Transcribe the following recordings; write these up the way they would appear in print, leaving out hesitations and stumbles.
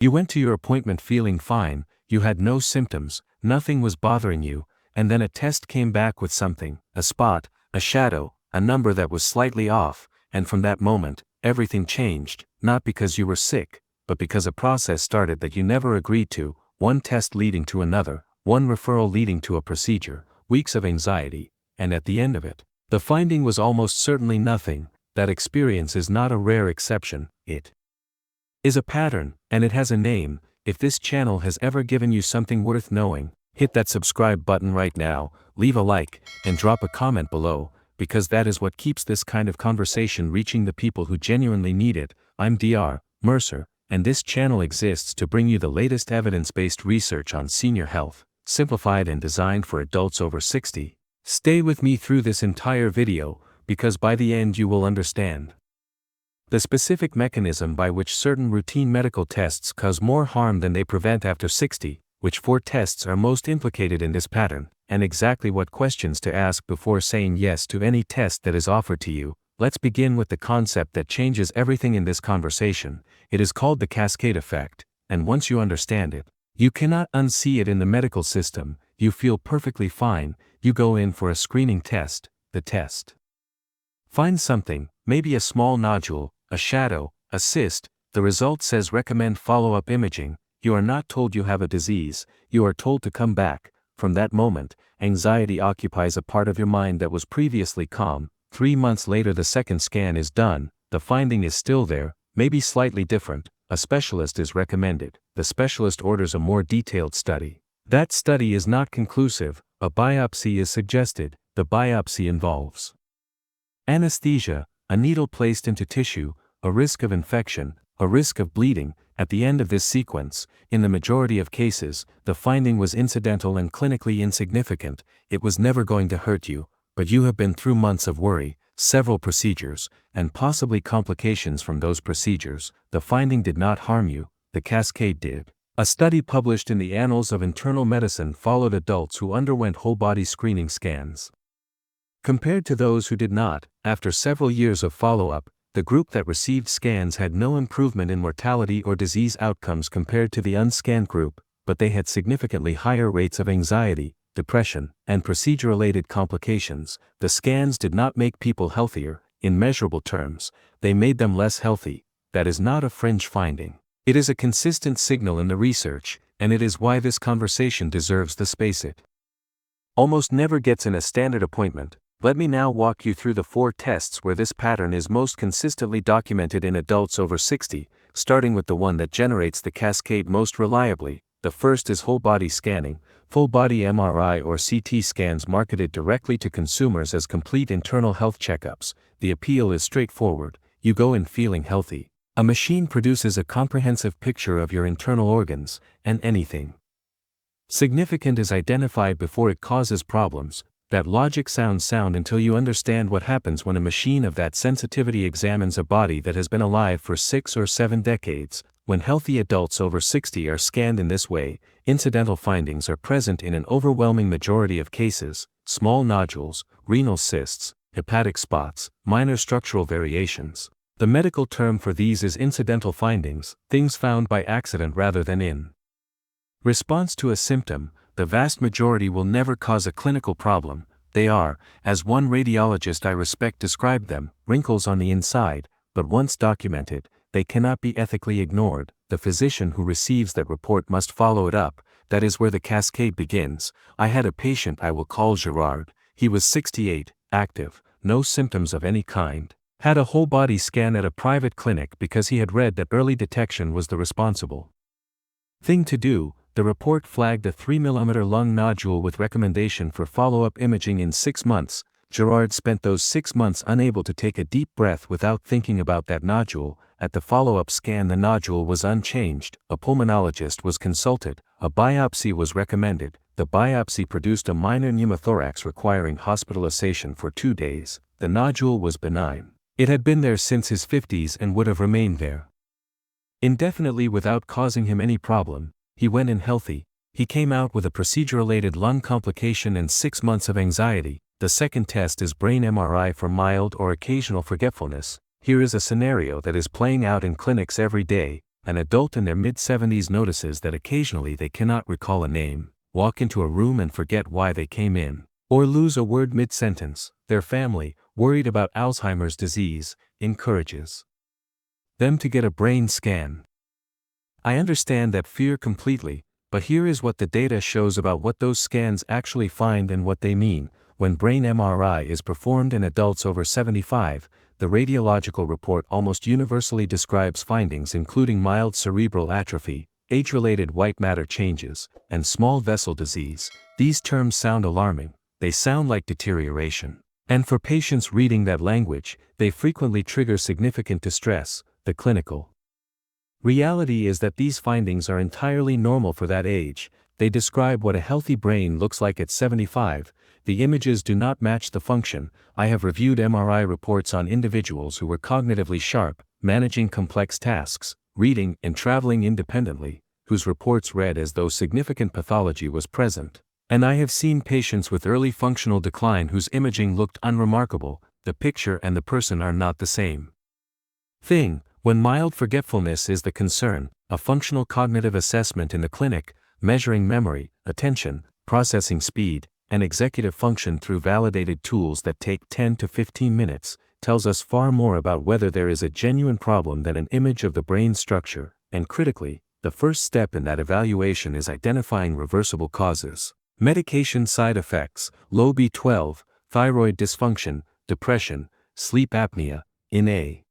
You went to your appointment feeling fine, you had no symptoms, nothing was bothering you, and then a test came back with something, a spot, a shadow, a number that was slightly off, and from that moment, everything changed, not because you were sick, but because a process started that you never agreed to, one test leading to another, one referral leading to a procedure, weeks of anxiety, and at the end of it, the finding was almost certainly nothing. That experience is not a rare exception, it is a pattern, and it has a name. If this channel has ever given you something worth knowing, hit that subscribe button right now, leave a like, and drop a comment below, because that is what keeps this kind of conversation reaching the people who genuinely need it. I'm Dr. Mercer, and this channel exists to bring you the latest evidence-based research on senior health, simplified and designed for adults over 60. Stay with me through this entire video, because by the end you will understand the specific mechanism by which certain routine medical tests cause more harm than they prevent after 60, which 4 tests are most implicated in this pattern, and exactly what questions to ask before saying yes to any test that is offered to you. Let's begin with the concept that changes everything in this conversation. It is called the cascade effect, and once you understand it, you cannot unsee it in the medical system. You feel perfectly fine, you go in for a screening test, the test finds something, maybe a small nodule, a shadow, a cyst. The result says recommend follow-up imaging. You are not told you have a disease, you are told to come back. From that moment, anxiety occupies a part of your mind that was previously calm. 3 months later the second scan is done, the finding is still there, maybe slightly different. A specialist is recommended. The specialist orders a more detailed study. That study is not conclusive, a biopsy is suggested. The biopsy involves anesthesia, a needle placed into tissue, a risk of infection, a risk of bleeding. At the end of this sequence, in the majority of cases, the finding was incidental and clinically insignificant. It was never going to hurt you, but you have been through months of worry, several procedures, and possibly complications from those procedures. The finding did not harm you, the cascade did. A study published in the Annals of Internal Medicine followed adults who underwent whole-body screening scans. Compared to those who did not, after several years of follow-up, the group that received scans had no improvement in mortality or disease outcomes compared to the unscanned group, but they had significantly higher rates of anxiety, depression, and procedure-related complications. The scans did not make people healthier. In measurable terms, they made them less healthy. That is not a fringe finding. It is a consistent signal in the research, and it is why this conversation deserves the space it almost never gets in a standard appointment. Let me now walk you through the 4 tests where this pattern is most consistently documented in adults over 60, starting with the one that generates the cascade most reliably. The first is whole-body scanning, full-body MRI or CT scans marketed directly to consumers as complete internal health checkups. The appeal is straightforward. You go in feeling healthy. A machine produces a comprehensive picture of your internal organs, and anything significant is identified before it causes problems. That logic sounds sound until you understand what happens when a machine of that sensitivity examines a body that has been alive for 6 or 7 decades. When healthy adults over 60 are scanned in this way, incidental findings are present in an overwhelming majority of cases: small nodules, renal cysts, hepatic spots, minor structural variations. The medical term for these is incidental findings, things found by accident rather than in response to a symptom. The vast majority will never cause a clinical problem. They are, as one radiologist I respect described them, wrinkles on the inside, but once documented, they cannot be ethically ignored. The physician who receives that report must follow it up. That is where the cascade begins. I had a patient I will call Gerard. He was 68, active, no symptoms of any kind. Had a whole-body scan at a private clinic because he had read that early detection was the responsible thing to do. The report flagged a 3 mm lung nodule with recommendation for follow-up imaging in 6 months. Gerard spent those 6 months unable to take a deep breath without thinking about that nodule. At the follow-up scan the nodule was unchanged. A pulmonologist was consulted. A biopsy was recommended. The biopsy produced a minor pneumothorax requiring hospitalization for 2 days. The nodule was benign. It had been there since his 50s and would have remained there indefinitely without causing him any problem. He went in healthy. He came out with a procedure-related lung complication and 6 months of anxiety. The second test is brain MRI for mild or occasional forgetfulness. Here is a scenario that is playing out in clinics every day. An adult in their mid-70s notices that occasionally they cannot recall a name, walk into a room and forget why they came in, or lose a word mid-sentence. Their family, worried about Alzheimer's disease, encourages them to get a brain scan. I understand that fear completely, but here is what the data shows about what those scans actually find and what they mean. When brain MRI is performed in adults over 75, the radiological report almost universally describes findings including mild cerebral atrophy, age-related white matter changes, and small vessel disease. These terms sound alarming. They sound like deterioration. And for patients reading that language, they frequently trigger significant distress. The clinical reality is that these findings are entirely normal for that age. They describe what a healthy brain looks like at 75. The images do not match the function. I have reviewed MRI reports on individuals who were cognitively sharp, managing complex tasks, reading and traveling independently, whose reports read as though significant pathology was present. And I have seen patients with early functional decline whose imaging looked unremarkable. The picture and the person are not the same thing. When mild forgetfulness is the concern, a functional cognitive assessment in the clinic, measuring memory, attention, processing speed, and executive function through validated tools that take 10 to 15 minutes, tells us far more about whether there is a genuine problem than an image of the brain structure, and critically, the first step in that evaluation is identifying reversible causes. Medication side effects, low B12, thyroid dysfunction, depression, sleep apnea. In a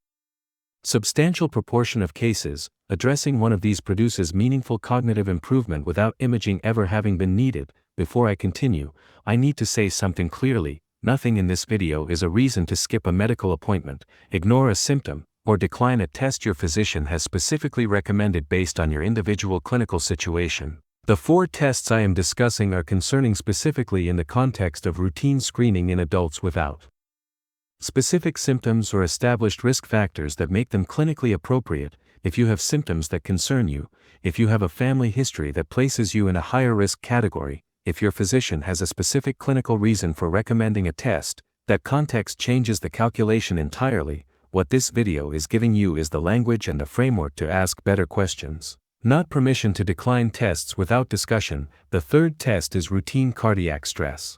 substantial proportion of cases, addressing one of these produces meaningful cognitive improvement without imaging ever having been needed. Before I continue, I need to say something clearly. Nothing in this video is a reason to skip a medical appointment, ignore a symptom, or decline a test your physician has specifically recommended based on your individual clinical situation. The 4 tests I am discussing are concerning specifically in the context of routine screening in adults without specific symptoms or established risk factors that make them clinically appropriate. If you have symptoms that concern you, if you have a family history that places you in a higher risk category, if your physician has a specific clinical reason for recommending a test, that context changes the calculation entirely. What this video is giving you is the language and the framework to ask better questions, not permission to decline tests without discussion. The 3rd test is routine cardiac stress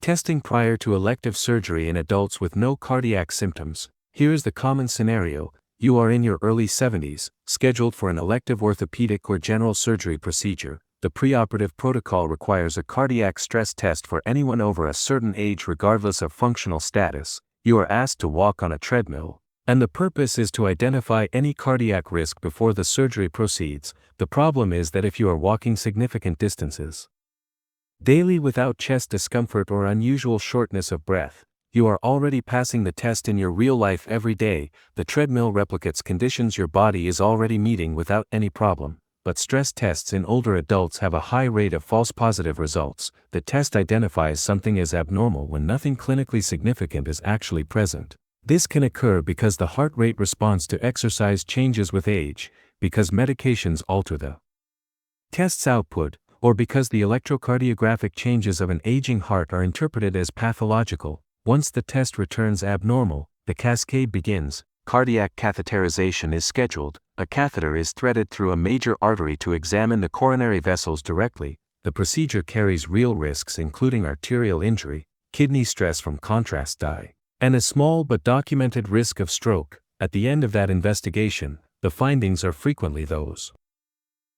testing prior to elective surgery in adults with no cardiac symptoms. Here is the common scenario. You are in your early 70s, scheduled for an elective orthopedic or general surgery procedure. The preoperative protocol requires a cardiac stress test for anyone over a certain age regardless of functional status. You are asked to walk on a treadmill, and the purpose is to identify any cardiac risk before the surgery proceeds. The problem is that if you are walking significant distances daily without chest discomfort or unusual shortness of breath, you are already passing the test in your real life every day. The treadmill replicates conditions your body is already meeting without any problem. But stress tests in older adults have a high rate of false positive results. The test identifies something as abnormal when nothing clinically significant is actually present. This can occur because the heart rate response to exercise changes with age, because medications alter the test's output, or because the electrocardiographic changes of an aging heart are interpreted as pathological. Once the test returns abnormal, the cascade begins. Cardiac catheterization is scheduled. A catheter is threaded through a major artery to examine the coronary vessels directly. The procedure carries real risks including arterial injury, kidney stress from contrast dye, and a small but documented risk of stroke. At the end of that investigation, the findings are frequently those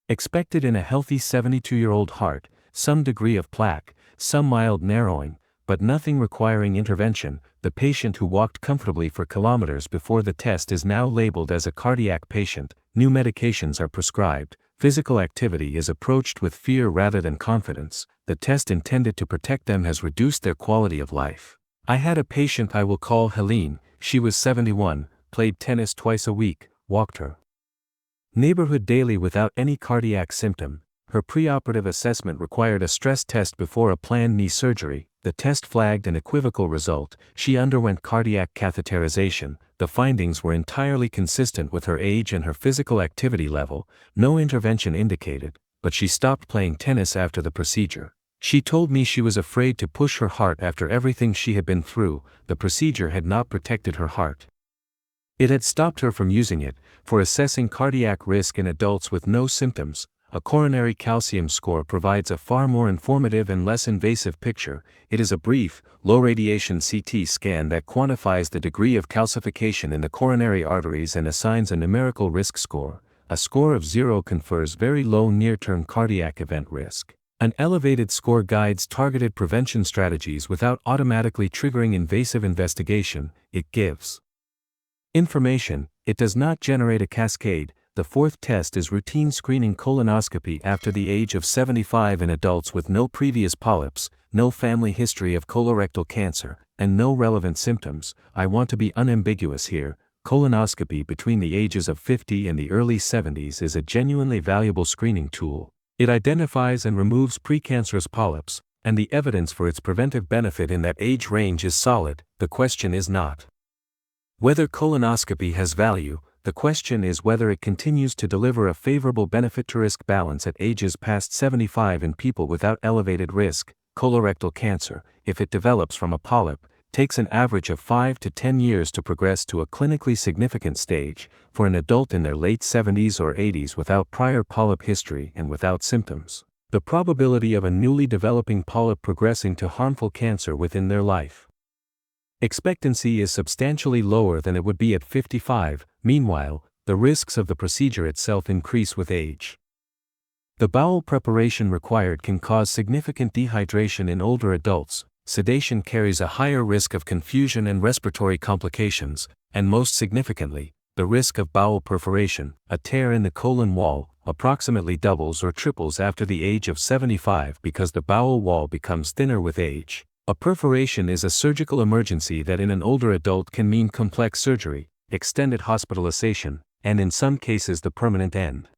expected in a healthy 72-year-old heart: some degree of plaque, some mild narrowing, but nothing requiring intervention. The patient who walked comfortably for kilometers before the test is now labeled as a cardiac patient. New medications are prescribed. Physical activity is approached with fear rather than confidence. The test intended to protect them has reduced their quality of life. I had a patient I will call Helene. She was 71, played tennis twice a week, walked her neighborhood daily without any cardiac symptom. Her preoperative assessment required a stress test before a planned knee surgery. The test flagged an equivocal result. She underwent cardiac catheterization. The findings were entirely consistent with her age and her physical activity level. No intervention indicated, but she stopped playing tennis after the procedure. She told me she was afraid to push her heart after everything she had been through. The procedure had not protected her heart. It had stopped her from using it for assessing cardiac risk in adults with no symptoms. A coronary calcium score provides a far more informative and less invasive picture. It is a brief, low-radiation CT scan that quantifies the degree of calcification in the coronary arteries and assigns a numerical risk score. A score of 0 confers very low near-term cardiac event risk. An elevated score guides targeted prevention strategies without automatically triggering invasive investigation. It gives information. It does not generate a cascade. The fourth test is routine screening colonoscopy after the age of 75 in adults with no previous polyps, no family history of colorectal cancer, and no relevant symptoms. I want to be unambiguous here. Colonoscopy between the ages of 50 and the early 70s is a genuinely valuable screening tool. It identifies and removes precancerous polyps, and the evidence for its preventive benefit in that age range is solid. The question is not whether colonoscopy has value. The question is whether it continues to deliver a favorable benefit-to-risk balance at ages past 75 in people without elevated risk. Colorectal cancer, if it develops from a polyp, takes an average of 5 to 10 years to progress to a clinically significant stage. For an adult in their late 70s or 80s without prior polyp history and without symptoms, the probability of a newly developing polyp progressing to harmful cancer within their life expectancy is substantially lower than it would be at 55. Meanwhile, the risks of the procedure itself increase with age. The bowel preparation required can cause significant dehydration in older adults. Sedation carries a higher risk of confusion and respiratory complications, and most significantly, the risk of bowel perforation, a tear in the colon wall, approximately doubles or triples after the age of 75 because the bowel wall becomes thinner with age. A perforation is a surgical emergency that in an older adult can mean complex surgery, extended hospitalization, and in some cases the permanent end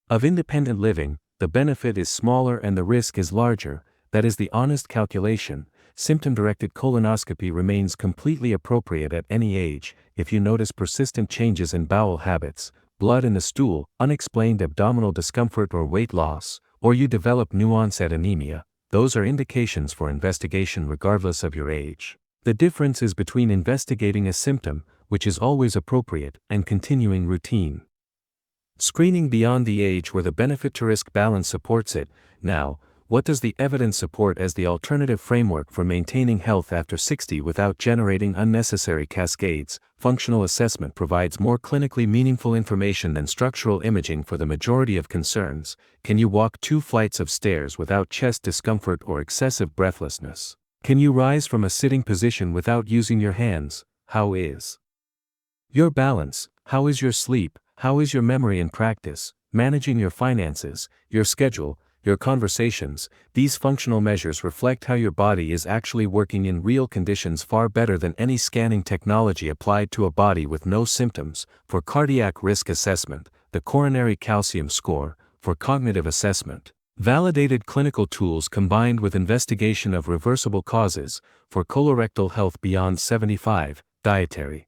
of independent living. The benefit is smaller and the risk is larger. That is the honest calculation. Symptom-directed colonoscopy remains completely appropriate at any age. If you notice persistent changes in bowel habits, blood in the stool, unexplained abdominal discomfort or weight loss, or you develop new-onset anemia, those are indications for investigation regardless of your age. The difference is between investigating a symptom, which is always appropriate, and continuing routine screening beyond the age where the benefit-to-risk balance supports it. Now, what does the evidence support as the alternative framework for maintaining health after 60 without generating unnecessary cascades? Functional assessment provides more clinically meaningful information than structural imaging for the majority of concerns. Can you walk 2 flights of stairs without chest discomfort or excessive breathlessness? Can you rise from a sitting position without using your hands? How is your balance? How is your sleep? How is your memory and practice? Managing your finances, your schedule, your conversations. These functional measures reflect how your body is actually working in real conditions far better than any scanning technology applied to a body with no symptoms. For cardiac risk assessment, the coronary calcium score. For cognitive assessment, validated clinical tools combined with investigation of reversible causes. For colorectal health beyond 75, dietary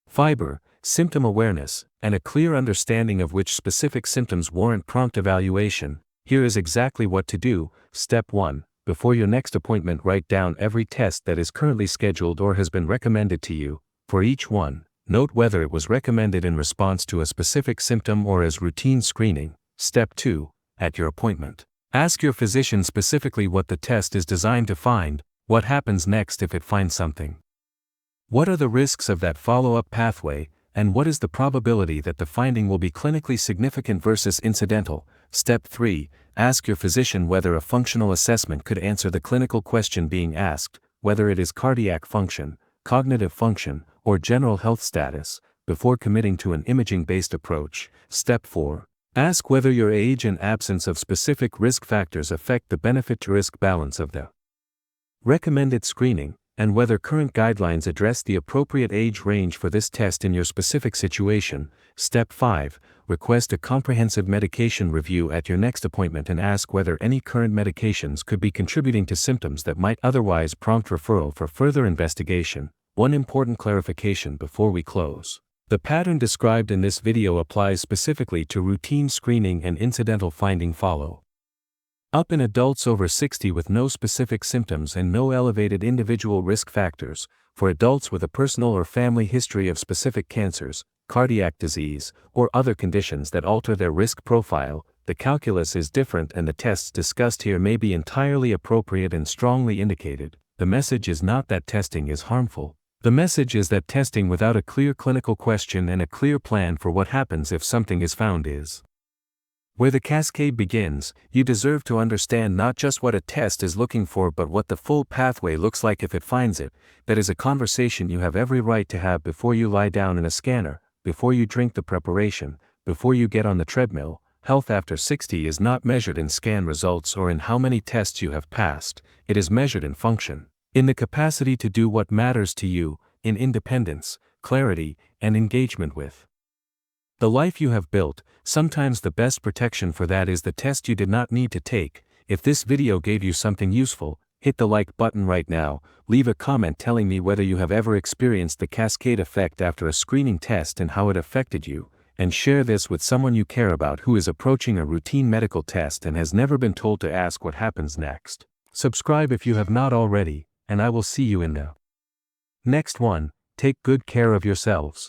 fiber, symptom awareness, and a clear understanding of which specific symptoms warrant prompt evaluation. Here is exactly what to do. Step 1. Before your next appointment, write down every test that is currently scheduled or has been recommended to you. For each one, note whether it was recommended in response to a specific symptom or as routine screening. Step 2. At your appointment, ask your physician specifically what the test is designed to find. What happens next if it finds something? What are the risks of that follow-up pathway, and what is the probability that the finding will be clinically significant versus incidental? Step 3. Ask your physician whether a functional assessment could answer the clinical question being asked, whether it is cardiac function, cognitive function, or general health status, before committing to an imaging-based approach. Step 4. Ask whether your age and absence of specific risk factors affect the benefit-to-risk balance of the recommended screening, and whether current guidelines address the appropriate age range for this test in your specific situation. Step 5. Request a comprehensive medication review at your next appointment and ask whether any current medications could be contributing to symptoms that might otherwise prompt referral for further investigation. One important clarification before we close. The pattern described in this video applies specifically to routine screening and incidental finding follow. Up in adults over 60 with no specific symptoms and no elevated individual risk factors, for adults with a personal or family history of specific cancers, cardiac disease, or other conditions that alter their risk profile, the calculus is different and the tests discussed here may be entirely appropriate and strongly indicated. The message is not that testing is harmful. The message is that testing without a clear clinical question and a clear plan for what happens if something is found is where the cascade begins. You deserve to understand not just what a test is looking for but what the full pathway looks like if it finds it. That is a conversation you have every right to have before you lie down in a scanner, before you drink the preparation, before you get on the treadmill. Health after 60 is not measured in scan results or in how many tests you have passed, it is measured in function, in the capacity to do what matters to you, in independence, clarity, and engagement with the life you have built. Sometimes the best protection for that is the test you did not need to take. If this video gave you something useful, hit the like button right now, leave a comment telling me whether you have ever experienced the cascade effect after a screening test and how it affected you, and share this with someone you care about who is approaching a routine medical test and has never been told to ask what happens next. Subscribe if you have not already, and I will see you in the next one. Take good care of yourselves.